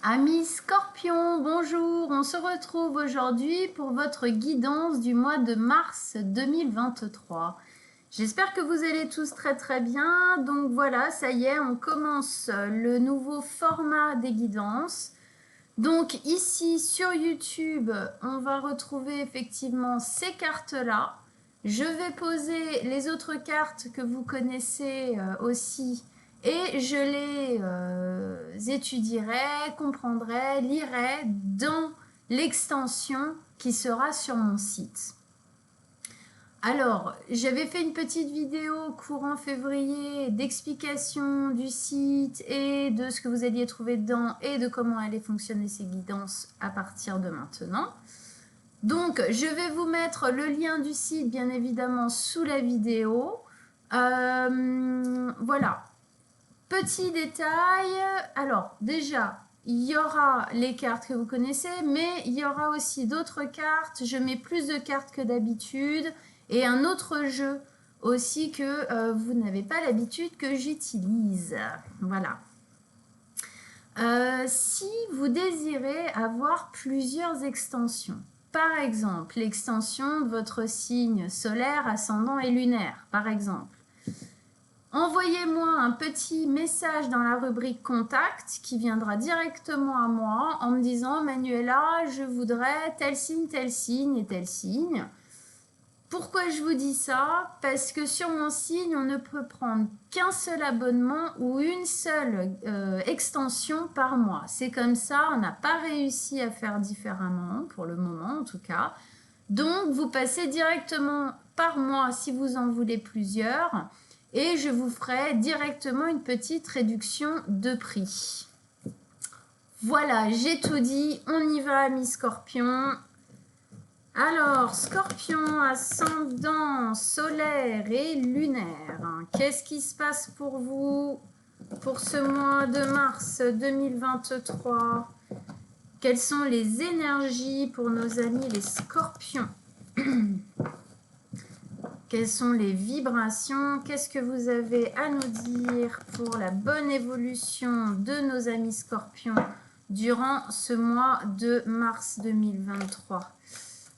Amis Scorpions, bonjour, on se retrouve aujourd'hui pour votre guidance du mois de mars 2023. J'espère que vous allez tous très bien, donc voilà, ça y est, on commence le nouveau format des guidances. Donc ici sur YouTube, on va retrouver effectivement ces cartes-là. Je vais poser les autres cartes que vous connaissez aussi et je les étudierai, comprendrai, lirai dans l'extension qui sera sur mon site. Alors, j'avais fait une petite vidéo courant février d'explication du site et de ce que vous alliez trouver dedans et de comment allaient fonctionner ces guidances à partir de maintenant. Donc, je vais vous mettre le lien du site, bien évidemment, sous la vidéo. Voilà. Petit détail, alors déjà, il y aura les cartes que vous connaissez, mais il y aura aussi d'autres cartes. Je mets plus de cartes que d'habitude et un autre jeu aussi que vous n'avez pas l'habitude que j'utilise. Voilà. Si vous désirez avoir plusieurs extensions, par exemple l'extension de votre signe solaire, ascendant et lunaire, par exemple, envoyez-moi un petit message dans la rubrique contact qui viendra directement à moi en me disant Manuela, je voudrais tel signe et tel signe. Pourquoi je vous dis ça? Parce que sur mon signe, on ne peut prendre qu'un seul abonnement ou une seule extension par mois. C'est comme ça, on n'a pas réussi à faire différemment, pour le moment en tout cas. Donc, vous passez directement par mois si vous en voulez plusieurs et je vous ferai directement une petite réduction de prix. Voilà, j'ai tout dit, on y va, mes scorpions. Alors, Scorpion, ascendant, solaire et lunaire, qu'est-ce qui se passe pour vous pour ce mois de mars 2023? Quelles sont les énergies pour nos amis les scorpions? Quelles sont les vibrations? Qu'est-ce que vous avez à nous dire pour la bonne évolution de nos amis scorpions durant ce mois de mars 2023?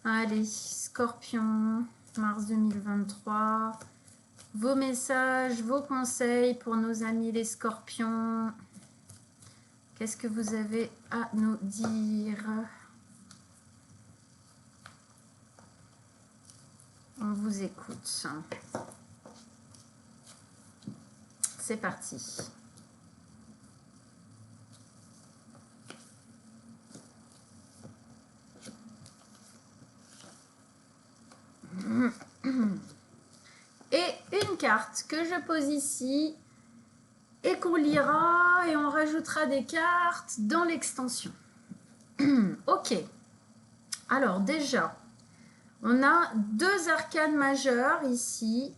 Allez, Scorpion, mars 2023. Vos messages, vos conseils pour nos amis les Scorpions. Qu'est-ce que vous avez à nous dire? On vous écoute. C'est parti. Et une carte que je pose ici et qu'on lira et on rajoutera des cartes dans l'extension. Ok. Alors déjà, on a deux arcanes majeurs ici.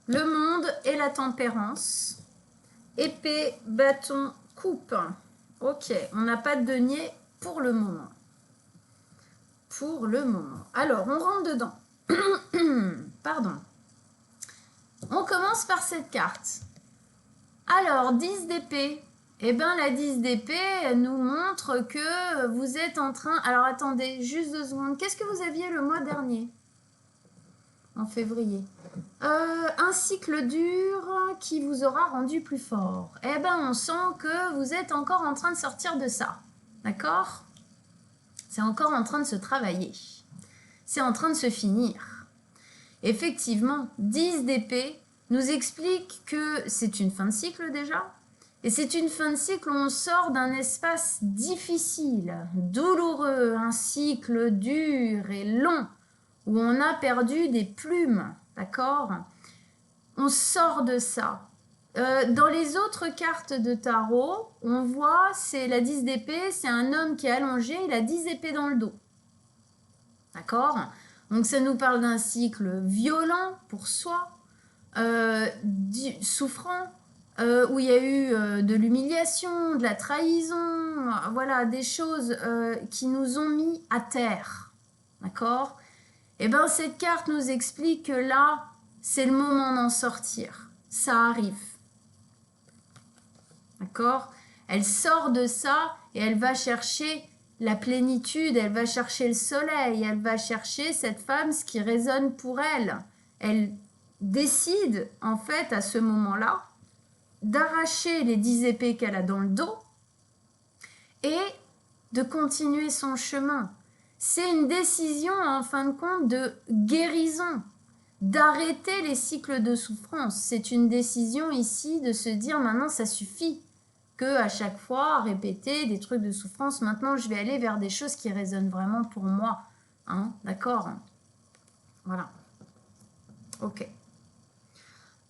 Le monde et la tempérance. Épée, bâton, coupe. Ok, on n'a pas de denier pour le moment. Pour le moment. Alors, on rentre dedans. Pardon. On commence par cette carte. Alors, 10 d'épée. Eh bien, la 10 d'épée nous montre que vous êtes en train... Alors, attendez, juste 2 secondes. Qu'est-ce que vous aviez le mois dernier? En février. Un cycle dur qui vous aura rendu plus fort. Eh bien, on sent que vous êtes encore en train de sortir de ça. D'accord? C'est encore en train de se travailler. C'est en train de se finir. Effectivement, 10 d'épée nous explique que c'est une fin de cycle déjà. Et c'est une fin de cycle où on sort d'un espace difficile, douloureux, un cycle dur et long, où on a perdu des plumes, d'accord? On sort de ça. Dans les autres cartes de tarot, on voit, c'est la 10 d'épée, c'est un homme qui est allongé, il a 10 épées dans le dos. D'accord? Donc ça nous parle d'un cycle violent pour soi, souffrant, où il y a eu de l'humiliation, de la trahison, voilà, des choses qui nous ont mis à terre. D'accord? Et bien cette carte nous explique que là, c'est le moment d'en sortir. Ça arrive. D'accord? Elle sort de ça et elle va chercher la plénitude, elle va chercher le soleil, elle va chercher cette femme, ce qui résonne pour elle. Elle décide, en fait, à ce moment-là, d'arracher les 10 épées qu'elle a dans le dos et de continuer son chemin. C'est une décision, en fin de compte, de guérison, d'arrêter les cycles de souffrance. C'est une décision ici de se dire maintenant ça suffit, que à chaque fois répéter des trucs de souffrance, maintenant je vais aller vers des choses qui résonnent vraiment pour moi. Hein, d'accord? Voilà. Ok.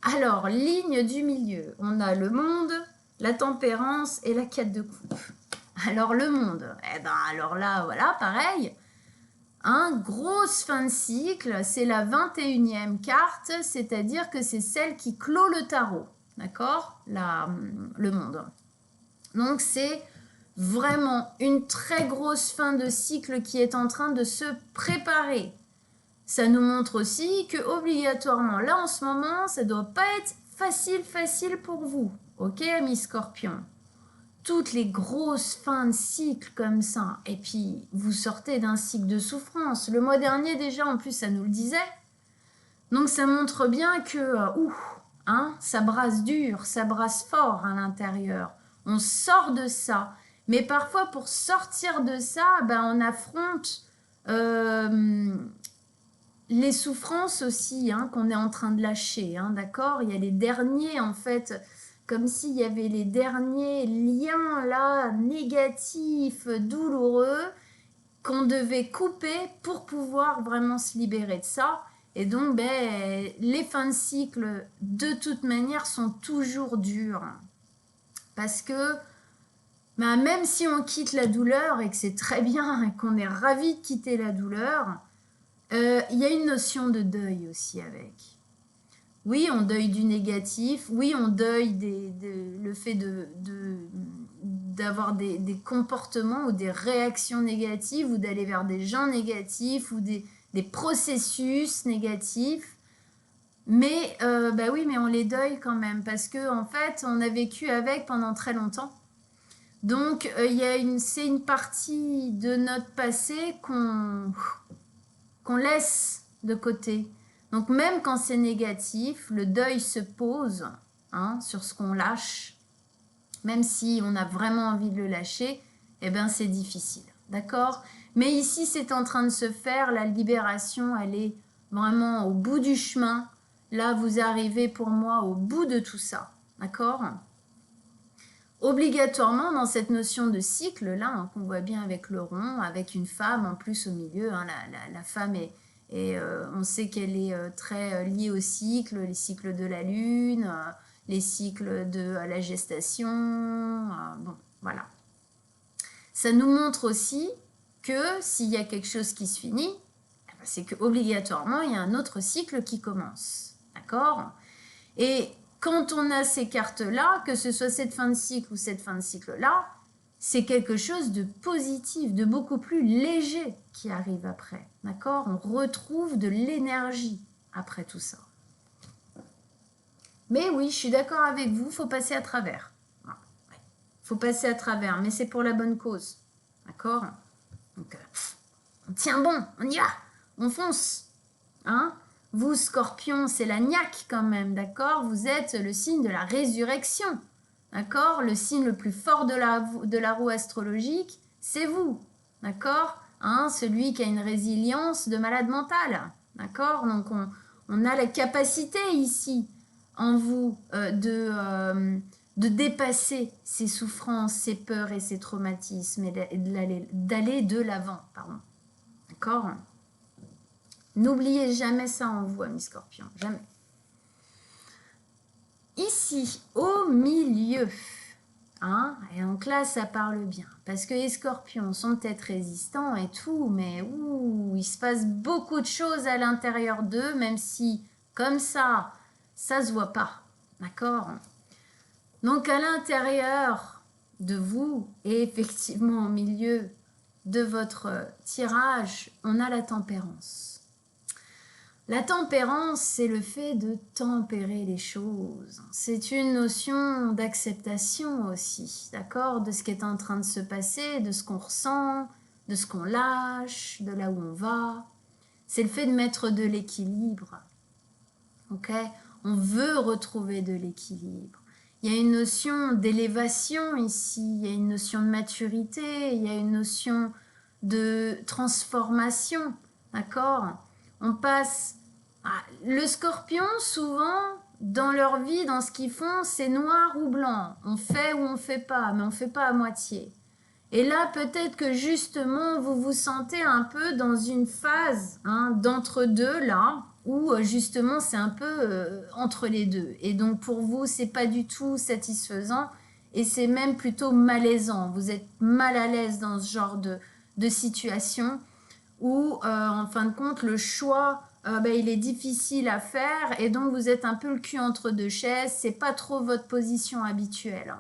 Alors, ligne du milieu, on a le monde, la tempérance et la quête de coupe. Alors le monde, eh ben alors là, voilà, pareil. Grosse fin de cycle, c'est la 21e carte, c'est-à-dire que c'est celle qui clôt le tarot, d'accord? Le monde. Donc c'est vraiment une très grosse fin de cycle qui est en train de se préparer. Ça nous montre aussi que obligatoirement, là en ce moment, ça ne doit pas être facile pour vous, ok, amis Scorpions? Toutes les grosses fins de cycle comme ça, et puis vous sortez d'un cycle de souffrance. Le mois dernier déjà, en plus, ça nous le disait. Donc ça montre bien que, ça brasse dur, ça brasse fort à l'intérieur. On sort de ça. Mais parfois, pour sortir de ça, on affronte les souffrances aussi, qu'on est en train de lâcher, d'accord? Il y a les derniers, en fait, comme s'il y avait les derniers liens là, négatifs, douloureux, qu'on devait couper pour pouvoir vraiment se libérer de ça. Et donc, les fins de cycle, de toute manière, sont toujours dures. Parce que, même si on quitte la douleur, et que c'est très bien, et qu'on est ravi de quitter la douleur, il y a une notion de deuil aussi avec. Oui, on deuille du négatif. Oui, on deuille le fait d'avoir des comportements ou des réactions négatives ou d'aller vers des gens négatifs ou des processus négatifs. Mais oui, mais on les deuille quand même parce que en fait, on a vécu avec pendant très longtemps. Donc, c'est une partie de notre passé qu'on laisse de côté. Donc même quand c'est négatif, le deuil se pose sur ce qu'on lâche. Même si on a vraiment envie de le lâcher, c'est difficile. D'accord? Mais ici, c'est en train de se faire. La libération, elle est vraiment au bout du chemin. Là, vous arrivez pour moi au bout de tout ça. D'accord? Obligatoirement, dans cette notion de cycle-là, qu'on voit bien avec le rond, avec une femme en plus au milieu, la femme est... on sait qu'elle est très liée au cycle, les cycles de la lune, les cycles de la gestation. Bon, voilà. Ça nous montre aussi que s'il y a quelque chose qui se finit, c'est qu'obligatoirement, il y a un autre cycle qui commence. D'accord? Et quand on a ces cartes-là, que ce soit cette fin de cycle ou cette fin de cycle-là, c'est quelque chose de positif, de beaucoup plus léger qui arrive après. D'accord? On retrouve de l'énergie après tout ça. Mais oui, je suis d'accord avec vous, il faut passer à travers. Il faut passer à travers, mais c'est pour la bonne cause. D'accord? Donc, on tient bon, on y va, on fonce. Vous, Scorpion, c'est la niaque quand même, d'accord? Vous êtes le signe de la résurrection, d'accord? Le signe le plus fort de la roue astrologique, c'est vous, d'accord? Celui qui a une résilience de malade mental, d'accord? Donc, on a la capacité ici, en vous, de dépasser ces souffrances, ces peurs et ces traumatismes et d'aller de l'avant, pardon. D'accord? N'oubliez jamais ça en vous, amis Scorpions, jamais. Ici, au milieu, et donc là, ça parle bien, parce que les Scorpions sont peut-être résistants et tout, mais il se passe beaucoup de choses à l'intérieur d'eux, même si, comme ça se voit pas, d'accord? Donc, à l'intérieur de vous, et effectivement au milieu de votre tirage, on a la tempérance. La tempérance, c'est le fait de tempérer les choses. C'est une notion d'acceptation aussi, d'accord? De ce qui est en train de se passer, de ce qu'on ressent, de ce qu'on lâche, de là où on va. C'est le fait de mettre de l'équilibre, ok? On veut retrouver de l'équilibre. Il y a une notion d'élévation ici, il y a une notion de maturité, il y a une notion de transformation, d'accord? On passe... le scorpion, souvent, dans leur vie, dans ce qu'ils font, c'est noir ou blanc. On fait ou on fait pas, mais on fait pas à moitié. Et là, peut-être que justement, vous vous sentez un peu dans une phase d'entre-deux, là, où justement, c'est un peu entre les deux. Et donc, pour vous, c'est pas du tout satisfaisant et c'est même plutôt malaisant. Vous êtes mal à l'aise dans ce genre de situation où, en fin de compte, le choix, il est difficile à faire et donc vous êtes un peu le cul entre deux chaises. C'est pas trop votre position habituelle.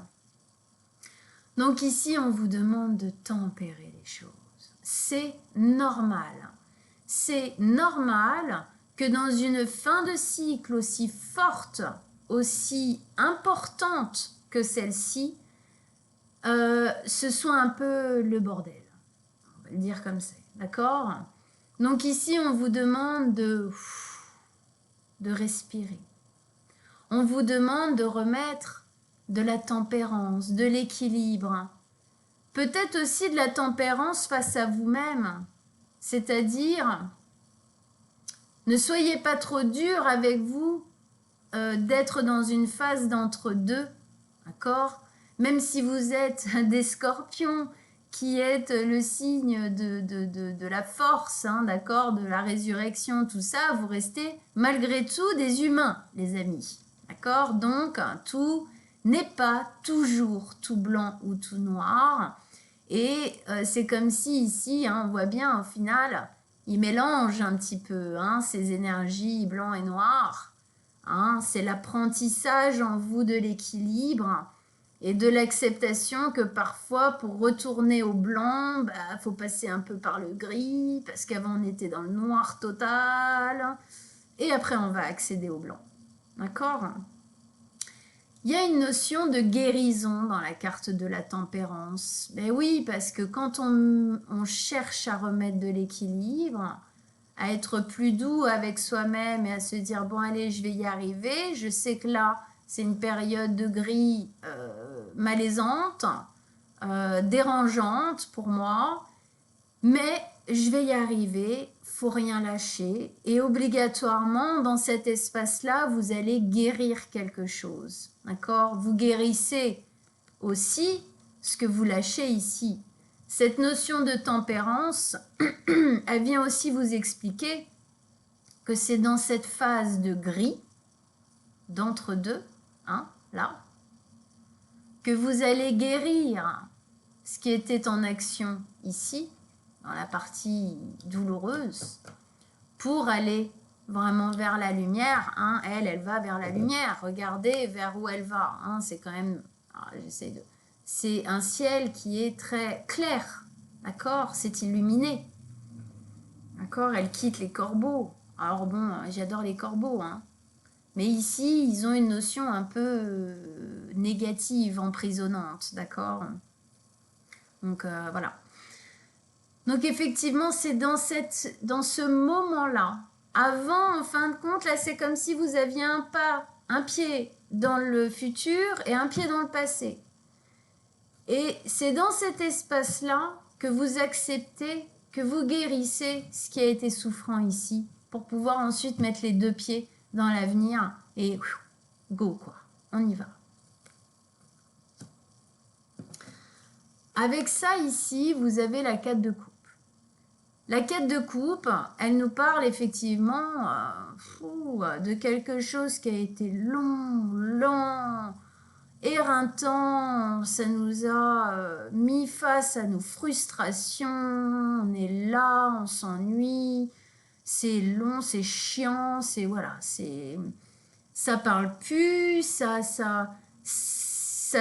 Donc ici, on vous demande de tempérer les choses. C'est normal. C'est normal que dans une fin de cycle aussi forte, aussi importante que celle-ci, ce soit un peu le bordel. On va le dire comme ça, d'accord? Donc ici, on vous demande de respirer. On vous demande de remettre de la tempérance, de l'équilibre. Peut-être aussi de la tempérance face à vous-même. C'est-à-dire, ne soyez pas trop dur avec vous d'être dans une phase d'entre-deux, d'accord? Même si vous êtes des scorpions qui êtes le signe de la force, d'accord? De la résurrection, tout ça, vous restez malgré tout des humains, les amis, d'accord? Donc, tout n'est pas toujours tout blanc ou tout noir. Et c'est comme si ici, on voit bien au final, il mélange un petit peu ces énergies blanc et noir. C'est l'apprentissage en vous de l'équilibre et de l'acceptation que parfois, pour retourner au blanc, faut passer un peu par le gris, parce qu'avant on était dans le noir total. Et après, on va accéder au blanc. D'accord ? Il y a une notion de guérison dans la carte de la tempérance. Ben oui, parce que quand on cherche à remettre de l'équilibre, à être plus doux avec soi-même et à se dire, bon allez, je vais y arriver, je sais que là, c'est une période de gris malaisante, dérangeante pour moi, mais je vais y arriver, faut rien lâcher. Et obligatoirement, dans cet espace-là, vous allez guérir quelque chose. D'accord? Vous guérissez aussi ce que vous lâchez ici. Cette notion de tempérance, elle vient aussi vous expliquer que c'est dans cette phase de gris, d'entre-deux, là, que vous allez guérir ce qui était en action ici, dans la partie douloureuse, pour aller vraiment vers la lumière. Elle va vers la lumière. Regardez vers où elle va. C'est quand même... C'est un ciel qui est très clair. D'accord? C'est illuminé. D'accord? Elle quitte les corbeaux. Alors bon, j'adore les corbeaux. Mais ici, ils ont une notion un peu négative, emprisonnante. D'accord? Donc voilà. Donc effectivement, c'est dans ce moment-là. Avant, en fin de compte, là, c'est comme si vous aviez un pied dans le futur et un pied dans le passé. Et c'est dans cet espace-là que vous acceptez, que vous guérissez ce qui a été souffrant ici, pour pouvoir ensuite mettre les deux pieds dans l'avenir et go quoi, on y va. Avec ça ici, vous avez la 4 de coupe. La 4 de coupe, elle nous parle effectivement de quelque chose qui a été lent, éreintant. Ça nous a mis face à nos frustrations. On est là, on s'ennuie. C'est long, c'est chiant, ça parle plus, ça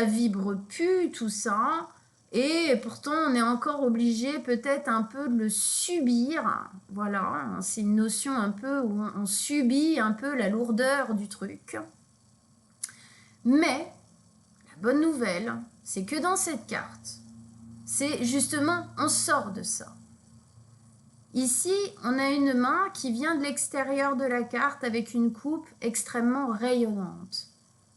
vibre plus, tout ça. Et pourtant, on est encore obligé peut-être un peu de le subir. Voilà, c'est une notion un peu où on subit un peu la lourdeur du truc. Mais la bonne nouvelle, c'est que dans cette carte, c'est justement, on sort de ça. Ici, on a une main qui vient de l'extérieur de la carte avec une coupe extrêmement rayonnante.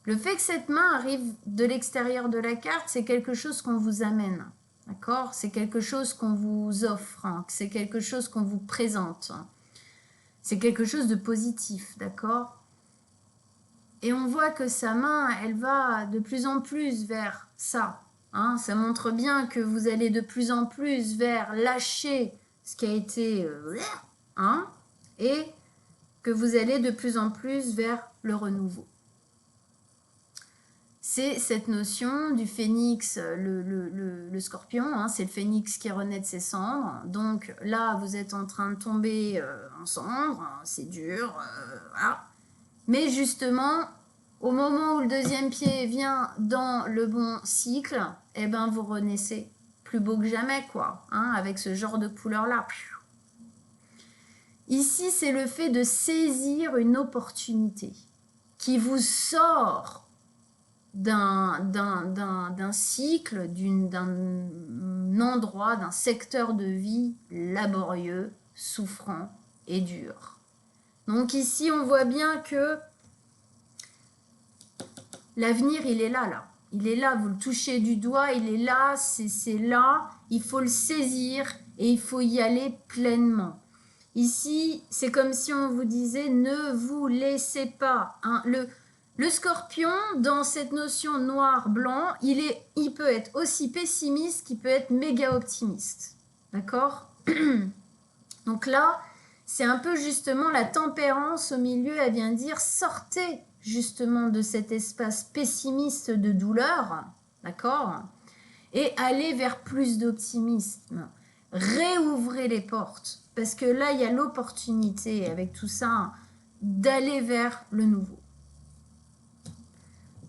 Le fait que cette main arrive de l'extérieur de la carte, c'est quelque chose qu'on vous amène. D'accord? C'est quelque chose qu'on vous offre, hein, c'est quelque chose qu'on vous présente. C'est quelque chose de positif, d'accord? Et on voit que sa main, elle va de plus en plus vers ça. Hein, ça montre bien que vous allez de plus en plus vers lâcher ce qui a été... hein, et que vous allez de plus en plus vers le renouveau. C'est cette notion du phénix, le scorpion, hein, c'est le phénix qui renaît de ses cendres. Donc là, vous êtes en train de tomber en cendres, hein, c'est dur, voilà. Mais justement, au moment où le deuxième pied vient dans le bon cycle, eh ben vous renaissez plus beau que jamais, quoi, hein, avec ce genre de couleur-là. Ici, c'est le fait de saisir une opportunité qui vous sort d'un cycle, d'un endroit, d'un secteur de vie laborieux, souffrant et dur. Donc ici, on voit bien que l'avenir, il est là, là. Il est là, vous le touchez du doigt, il est là, c'est là. Il faut le saisir et il faut y aller pleinement. Ici, c'est comme si on vous disait, ne vous laissez pas. Hein, le scorpion, dans cette notion noir-blanc, il peut être aussi pessimiste qu'il peut être méga optimiste. D'accord? Donc là, c'est un peu justement la tempérance au milieu, elle vient dire, sortez justement de cet espace pessimiste de douleur, d'accord? Et allez vers plus d'optimisme. Réouvrez les portes, parce que là, il y a l'opportunité, avec tout ça, d'aller vers le nouveau.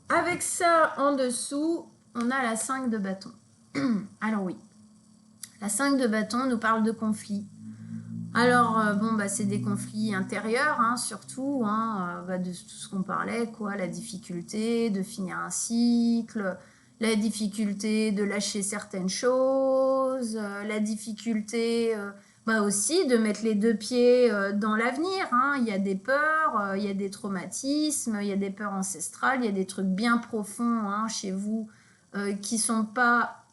Avec ça en dessous, on a la 5 de bâton. Alors oui, la 5 de bâton nous parle de conflits. Alors, bon, bah, c'est des conflits intérieurs, hein, surtout, hein, de tout ce qu'on parlait, quoi, la difficulté de finir un cycle, la difficulté de lâcher certaines choses, la difficulté aussi de mettre les deux pieds dans l'avenir. Hein. Il y a des peurs, il y a des traumatismes, il y a des peurs ancestrales, il y a des trucs bien profonds hein, chez vous qui sont pas...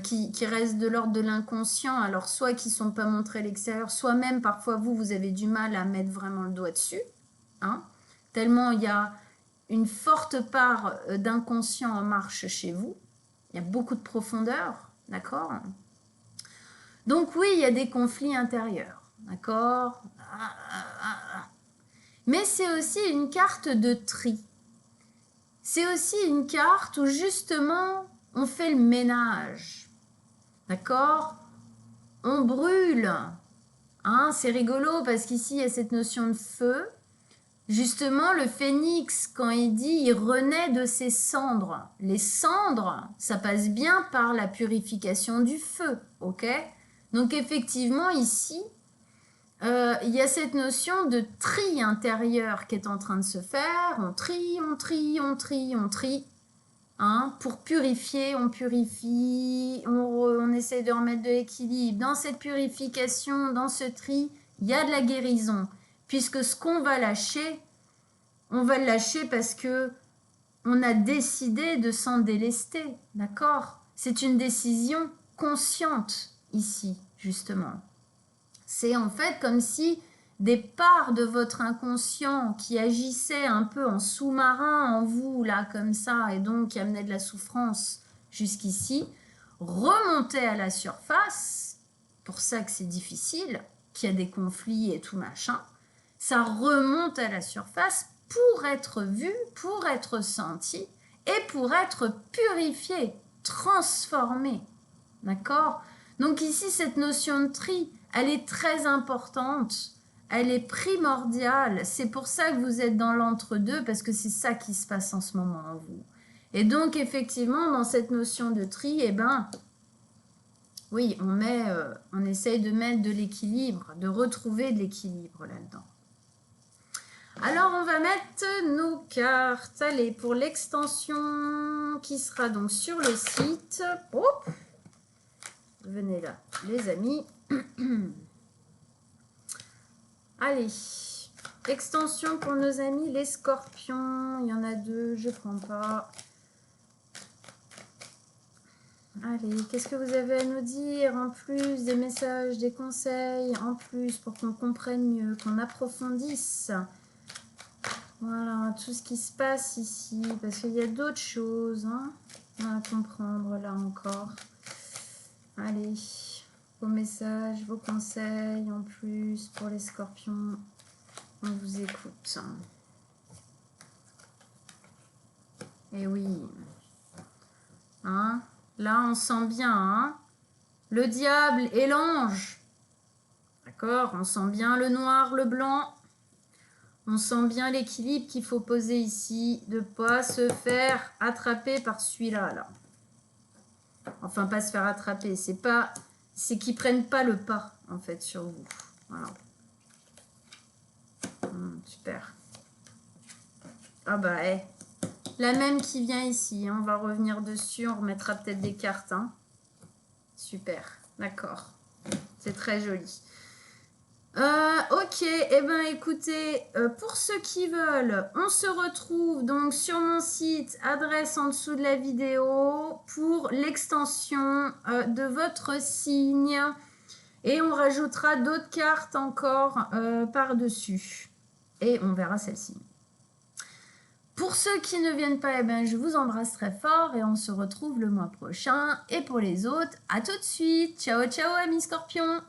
qui restent de l'ordre de l'inconscient, alors soit qui ne sont pas montrés à l'extérieur, soit même parfois vous avez du mal à mettre vraiment le doigt dessus, hein, tellement il y a une forte part d'inconscient en marche chez vous, il y a beaucoup de profondeur, d'accord? Donc oui, il y a des conflits intérieurs, d'accord? Mais c'est aussi une carte de tri. C'est aussi une carte où justement on fait le ménage, d'accord? On brûle, hein, c'est rigolo parce qu'ici il y a cette notion de feu. Justement, le phénix, quand il dit il renaît de ses cendres, les cendres, ça passe bien par la purification du feu, ok? Donc effectivement, ici, il y a cette notion de tri intérieur qui est en train de se faire. On trie, on trie, on trie, on trie. Hein, pour purifier, on purifie, on essaie de remettre de l'équilibre. Dans cette purification, dans ce tri, il y a de la guérison. Puisque ce qu'on va lâcher, on va le lâcher parce que on a décidé de s'en délester. D'accord? C'est une décision consciente ici, justement. C'est en fait comme si des parts de votre inconscient qui agissaient un peu en sous-marin en vous, là, comme ça, et donc qui amenaient de la souffrance jusqu'ici, remontaient à la surface, pour ça que c'est difficile, qu'il y a des conflits et tout machin, ça remonte à la surface pour être vu, pour être senti, et pour être purifié, transformé, d'accord? Donc ici, cette notion de tri, elle est très importante, elle est primordiale. C'est pour ça que vous êtes dans l'entre-deux, parce que c'est ça qui se passe en ce moment en vous. Et donc, effectivement, dans cette notion de tri, eh ben, Oui, on essaye de mettre de l'équilibre, de retrouver de l'équilibre là-dedans. Alors, on va mettre nos cartes. Allez, pour l'extension qui sera donc sur le site. Oh, venez là, les amis. Allez, extension pour nos amis les scorpions. Il y en a 2, je ne prends pas. Allez, qu'est-ce que vous avez à nous dire en plus, des messages, des conseils, en plus, pour qu'on comprenne mieux, qu'on approfondisse. Voilà, tout ce qui se passe ici, parce qu'il y a d'autres choses à comprendre là encore. Allez, vos messages, vos conseils, en plus, pour les scorpions, on vous écoute. Et oui, là, on sent bien, le diable et l'ange. D'accord, on sent bien le noir, le blanc. On sent bien l'équilibre qu'il faut poser ici, de ne pas se faire attraper par celui-là. Là. Enfin, pas se faire attraper, c'est qu'ils ne prennent pas le pas, en fait, sur vous. Voilà. Super. Ah bah, la même qui vient ici, on va revenir dessus, on remettra peut-être des cartes. Super, d'accord. C'est très joli. Ok, eh ben écoutez, pour ceux qui veulent, on se retrouve donc sur mon site, adresse en dessous de la vidéo, pour l'extension de votre signe. Et on rajoutera d'autres cartes encore par-dessus. Et on verra celle-ci. Pour ceux qui ne viennent pas, eh ben, je vous embrasse très fort et on se retrouve le mois prochain. Et pour les autres, à tout de suite. Ciao, ciao, amis scorpions!